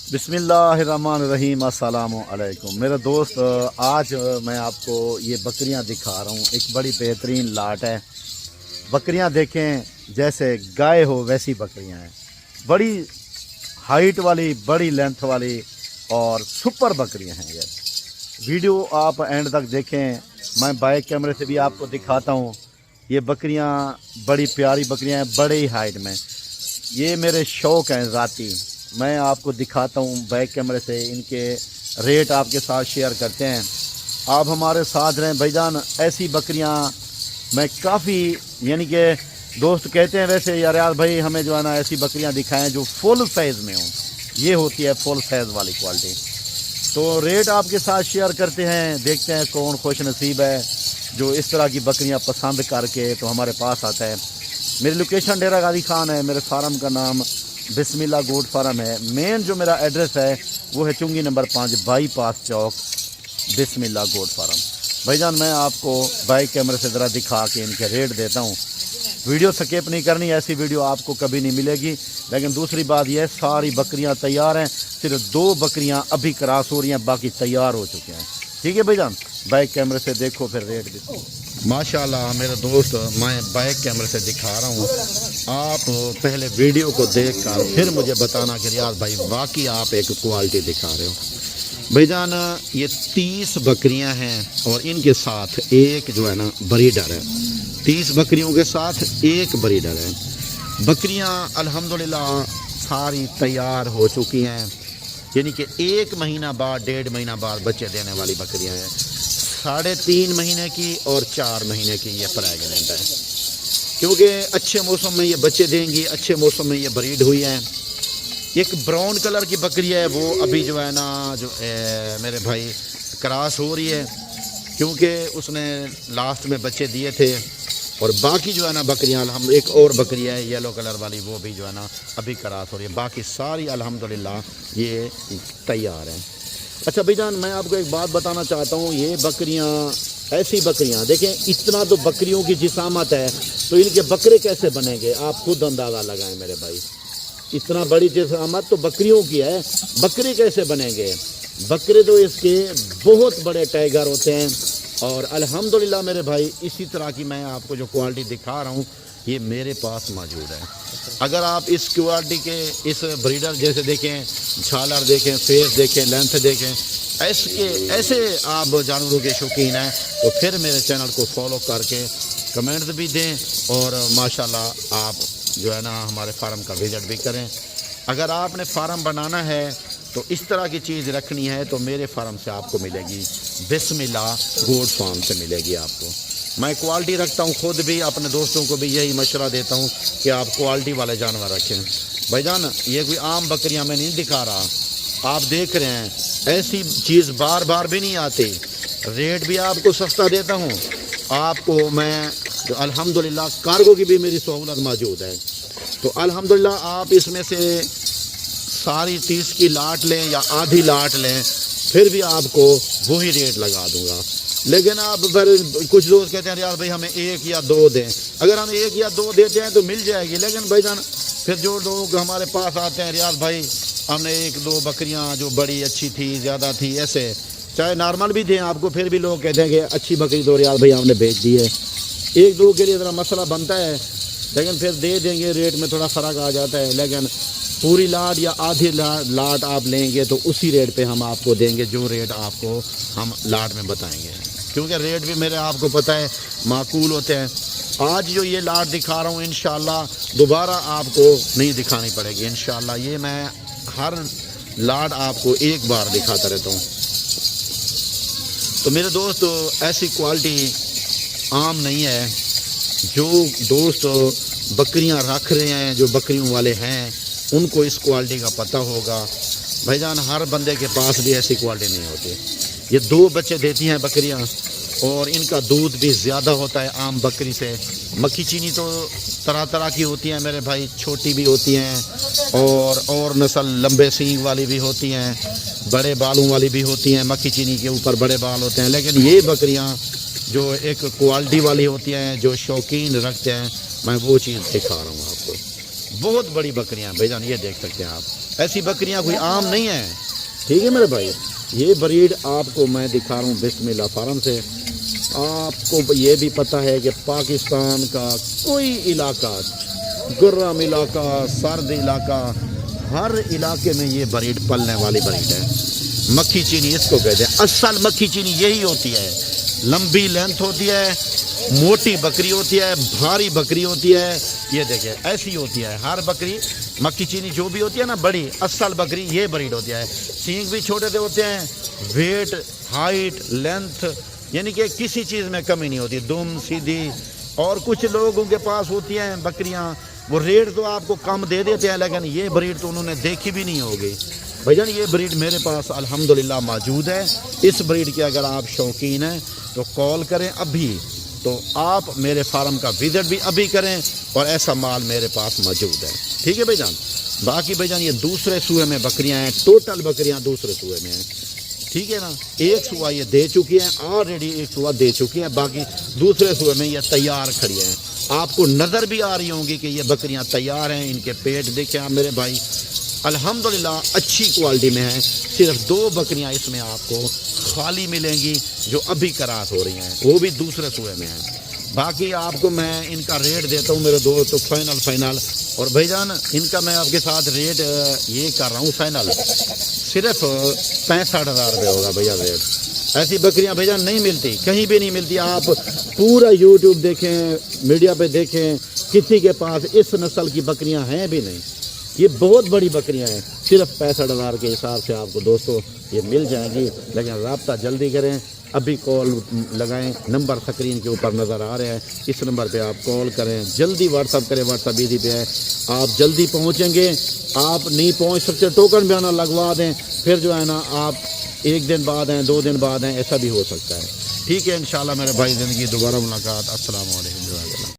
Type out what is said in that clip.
बिस्मिल्लाहिर्रहमानिर्रहीम। अस्सलाम वालेकुम मेरे दोस्त, आज मैं आपको ये बकरियां दिखा रहा हूँ। एक बड़ी बेहतरीन लाट है। बकरियां देखें जैसे गाय हो वैसी बकरियां हैं। बड़ी हाइट वाली, बड़ी लेंथ वाली और सुपर बकरियां हैं। ये वीडियो आप एंड तक देखें। मैं बैक कैमरे से भी आपको दिखाता हूँ। ये बकरियां बड़ी प्यारी बकरियां हैं, बड़े ही हाइट में। ये मेरे शौक़ हैं ज़ाती। मैं आपको दिखाता हूँ बैक कैमरे से। इनके रेट आपके साथ शेयर करते हैं। आप हमारे साथ रहें भाईजान। ऐसी बकरियाँ मैं काफ़ी, यानी कि दोस्त कहते हैं वैसे यार भाई हमें जो है ना ऐसी बकरियाँ दिखाएं जो फुल साइज़ में हों। ये होती है फुल साइज़ वाली क्वालिटी। तो रेट आपके साथ शेयर करते हैं। देखते हैं कौन खुश नसीब है जो इस तरह की बकरियाँ पसंद करके तो हमारे पास आता है। मेरी लोकेशन डेरा गाजी खान है। मेरे फार्म का नाम बिस्मिल्लाह गोट फार्म है। मेन जो मेरा एड्रेस है वो है चुंगी नंबर 5 बाईपास चौक, बिस्मिल्लाह गोट फार्म। भाईजान मैं आपको बाइक कैमरे से ज़रा दिखा के इनके रेट देता हूँ। वीडियो स्किप नहीं करनी, ऐसी वीडियो आपको कभी नहीं मिलेगी। लेकिन दूसरी बात यह, सारी बकरियाँ तैयार हैं। सिर्फ 2 बकरियाँ अभी क्रॉस हो रही हैं, बाकी तैयार हो चुके हैं। ठीक है भाईजान, बाइक कैमरे से देखो फिर रेट भी। माशाल्लाह मेरे दोस्त, मैं बैक कैमरे से दिखा रहा हूँ। आप पहले वीडियो को देखकर फिर मुझे बताना कि रियाज भाई वाकई आप एक क्वालिटी दिखा रहे हो। भाईजान ये 30 बकरियां हैं और इनके साथ एक जो है ना ब्रीडर है। 30 बकरियों के साथ एक ब्रीडर है। बकरियां अल्हम्दुलिल्लाह सारी तैयार हो चुकी हैं, यानी कि 1 महीना बाद 1.5 महीना बाद बच्चे देने वाली बकरियां हैं। 3.5 महीने की और 4 महीने की ये प्रेगनेंट है, क्योंकि अच्छे मौसम में ये बच्चे देंगी। अच्छे मौसम में ये ब्रीड हुई है। एक ब्राउन कलर की बकरी है, वो अभी जो है ना जो मेरे भाई क्रॉस हो रही है, क्योंकि उसने लास्ट में बच्चे दिए थे। और बाकी जो है ना बकरियां, हम एक और बकरी है येलो कलर वाली, वो भी जो है ना अभी क्रॉस हो रही है। बाकी सारी अल्हम्दुलिल्लाह ये तैयार हैं। अच्छा भाईजान मैं आपको एक बात बताना चाहता हूँ। ये बकरियाँ, ऐसी बकरियाँ देखें, इतना तो बकरियों की जिसामत है तो इनके बकरे कैसे बनेंगे आप खुद अंदाज़ा लगाएं मेरे भाई। इतना बड़ी जिसामत तो बकरियों की है, बकरे कैसे बनेंगे? बकरे तो इसके बहुत बड़े टाइगर होते हैं। और अल्हम्दुलिल्लाह मेरे भाई इसी तरह की मैं आपको जो क्वालिटी दिखा रहा हूँ ये मेरे पास मौजूद है। अगर आप इस क्वालिटी के इस ब्रीडर जैसे देखें, झालर देखें, फेस देखें, लेंथ देखें, ऐसे आप जानवरों के शौकीन हैं तो फिर मेरे चैनल को फॉलो करके कमेंट्स भी दें और माशाल्लाह आप जो है ना हमारे फार्म का विजिट भी करें। अगर आपने फार्म बनाना है तो इस तरह की चीज़ रखनी है तो मेरे फार्म से आपको मिलेगी, बिस्मिल्लाह गोट फार्म से मिलेगी आपको। मैं क्वालिटी रखता हूँ, खुद भी अपने दोस्तों को भी यही मशवरा देता हूँ कि आप क्वालिटी वाले जानवर रखें। भाईजान ये कोई आम बकरियाँ मैं नहीं दिखा रहा, आप देख रहे हैं ऐसी चीज़ बार बार भी नहीं आती। रेट भी आपको सस्ता देता हूँ। आपको मैं जो अल्हम्दुलिल्लाह कार्गो की भी मेरी सहूलत मौजूद है। तो अल्हम्दुलिल्लाह आप इसमें से सारी 30 की लाट लें या आधी लाट लें, फिर भी आपको वही रेट लगा दूंगा। लेकिन आप फिर कुछ दोस्त कहते हैं यार भाई हमें 1 या 2 दें। अगर हम 1 या 2 देते हैं तो मिल जाएगी। लेकिन भाईजान फिर जो लोग हमारे पास आते हैं, रियाज भाई हमने 1-2 बकरियां जो बड़ी अच्छी थी, ज़्यादा थी, ऐसे चाहे नॉर्मल भी दें आपको, फिर भी लोग कहते हैं कि अच्छी बकरी तो रियाज भाई हमने बेच दी है। 1-2 के लिए ज़रा मसला बनता है, लेकिन फिर दे देंगे, रेट में थोड़ा फ़र्क आ जाता है। लेकिन पूरी लाट या आधी लाट आप लेंगे तो उसी रेट पे हम आपको देंगे जो रेट आपको हम लाट में बताएंगे, क्योंकि रेट भी मेरे आपको पता है माकूल होते हैं। आज जो ये लाट दिखा रहा हूँ इंशाल्लाह दोबारा आपको नहीं दिखानी पड़ेगी। इंशाल्लाह ये मैं हर लाट आपको एक बार दिखाता रहता हूँ। तो मेरे दोस्त ऐसी क्वालिटी आम नहीं है। जो दोस्त बकरियां रख रहे हैं, जो बकरियों वाले हैं, उनको इस क्वालिटी का पता होगा। भाईजान हर बंदे के पास भी ऐसी क्वालिटी नहीं होती। ये 2 बच्चे देती हैं बकरियां और इनका दूध भी ज़्यादा होता है आम बकरी से। मक्खी चीनी तो तरह तरह की होती हैं मेरे भाई, छोटी भी होती हैं और नस्ल लंबे सींग वाली भी होती हैं, बड़े बालों वाली भी होती हैं। मक्खी चीनी के ऊपर बड़े बाल होते हैं। लेकिन ये बकरियां जो एक क्वालिटी वाली होती हैं, जो शौकीन रखते हैं, मैं वो चीज़ दिखा रहा हूँ आपको। بہت بڑی بکریاں بھائی جان، یہ دیکھ سکتے ہیں آپ، ایسی بکریاں کوئی عام نہیں ہیں، ٹھیک ہے میرے بھائی۔ یہ بریڈ آپ کو میں دکھا رہا ہوں بسم اللہ فارم سے۔ آپ کو یہ بھی پتہ ہے کہ پاکستان کا کوئی علاقہ، گرم علاقہ، سرد علاقہ، ہر علاقے میں یہ بریڈ پلنے والی بریڈ ہے۔ مکھی چینی اس کو کہتے ہیں، اصل مکھی چینی یہی ہوتی ہے، لمبی لینتھ ہوتی ہے، موٹی بکری ہوتی ہے، بھاری بکری ہوتی ہے، یہ دیکھیں ایسی ہوتی ہے ہر بکری۔ مکھی چینی جو بھی ہوتی ہے نا بڑی اصل بکری، یہ بریڈ ہوتی ہے، سینگ بھی چھوٹے سے ہوتے ہیں، ویٹ، ہائٹ، لینتھ، یعنی کہ کسی چیز میں کمی نہیں ہوتی، دم سیدھی۔ اور کچھ لوگوں کے پاس ہوتی ہیں بکریاں، وہ ریٹ تو آپ کو کم دے دیتے ہیں، لیکن یہ بریڈ تو انہوں نے دیکھی بھی نہیں ہوگی بھائی جان۔ یہ بریڈ میرے پاس الحمدللہ موجود ہے۔ اس بریڈ کے اگر آپ شوقین ہیں تو کال کریں ابھی، تو آپ میرے فارم کا وزٹ بھی ابھی کریں، اور ایسا مال میرے پاس موجود ہے، ٹھیک ہے بھائی جان۔ باقی بھائی جان یہ دوسرے سوئے میں بکریاں ہیں، ٹوٹل بکریاں دوسرے سوئے میں ہیں، ٹھیک ہے نا۔ ایک سوا یہ دے چکی ہیں آلریڈی، ایک سوا دے چکی ہیں، باقی دوسرے سوئے میں یہ تیار کھڑی ہیں۔ آپ کو نظر بھی آ رہی ہوں گی کہ یہ بکریاں تیار ہیں، ان کے پیٹ دیکھیں آپ میرے بھائی، الحمدللہ اچھی کوالٹی میں ہیں۔ صرف 2 بکریاں اس میں آپ کو خالی ملیں گی جو ابھی کراس ہو رہی ہیں، وہ بھی دوسرے سوئے میں ہیں۔ باقی آپ کو میں ان کا ریٹ دیتا ہوں میرے دوست، تو فائنل اور بھائی جان ان کا میں آپ کے ساتھ ریٹ یہ کر رہا ہوں فائنل، صرف 65,000 روپے ہوگا بھیا ریٹ۔ ایسی بکریاں بھیا نہیں ملتی، کہیں بھی نہیں ملتی۔ آپ پورا یوٹیوب دیکھیں، میڈیا پہ دیکھیں، کسی کے پاس اس نسل کی بکریاں ہیں بھی نہیں۔ یہ بہت بڑی بکریاں ہیں، صرف 65,000 کے حساب سے آپ کو دوستو یہ مل جائیں گی، لیکن رابطہ جلدی کریں، ابھی کال لگائیں، نمبر سکرین کے اوپر نظر آ رہے ہیں، اس نمبر پہ آپ کال کریں، جلدی واٹس اپ کریں، واٹس اپ ایزی پہ ہے، آپ جلدی پہنچیں گے۔ آپ نہیں پہنچ سکتے ٹوکن بھی آنا لگوا دیں، پھر جو ہے نا آپ 1 دن بعد ہیں، 2 دن بعد ہیں، ایسا بھی ہو سکتا ہے، ٹھیک ہے۔ انشاءاللہ میرے بھائی، زندگی دوبارہ ملاقات۔ السلام علیکم۔